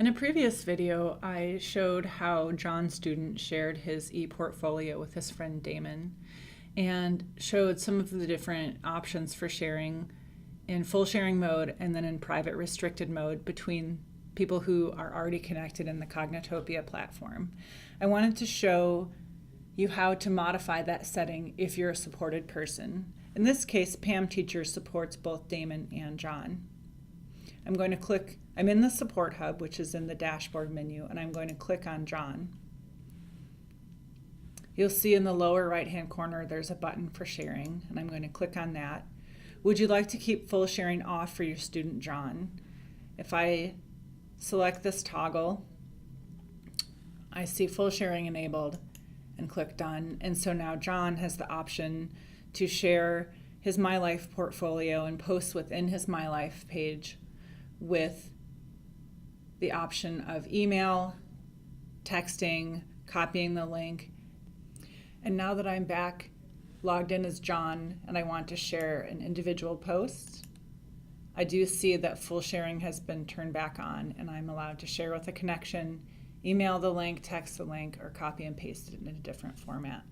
In a previous video, I showed how John's student shared his e-portfolio with his friend Damon and showed some of the different options for sharing in full sharing mode and then in private restricted mode between people who are already connected in the Cognitopia platform. I wanted to show you how to modify that setting if you're a supported person. In this case, Pam Teacher supports both Damon and John. I'm in the Support Hub, which is in the dashboard menu, and I'm going to click on John. You'll see in the lower right-hand corner there's a button for sharing, and I'm going to click on that. Would you like to keep full sharing off for your student John? If I select this toggle, I see full sharing enabled and click Done. And so now John has the option to share his MyLife portfolio and post within his MyLife page with the option of email, texting, copying the link. And now that I'm back logged in as John and I want to share an individual post, I do see that full sharing has been turned back on and I'm allowed to share with a connection, email the link, text the link, or copy and paste it in a different format.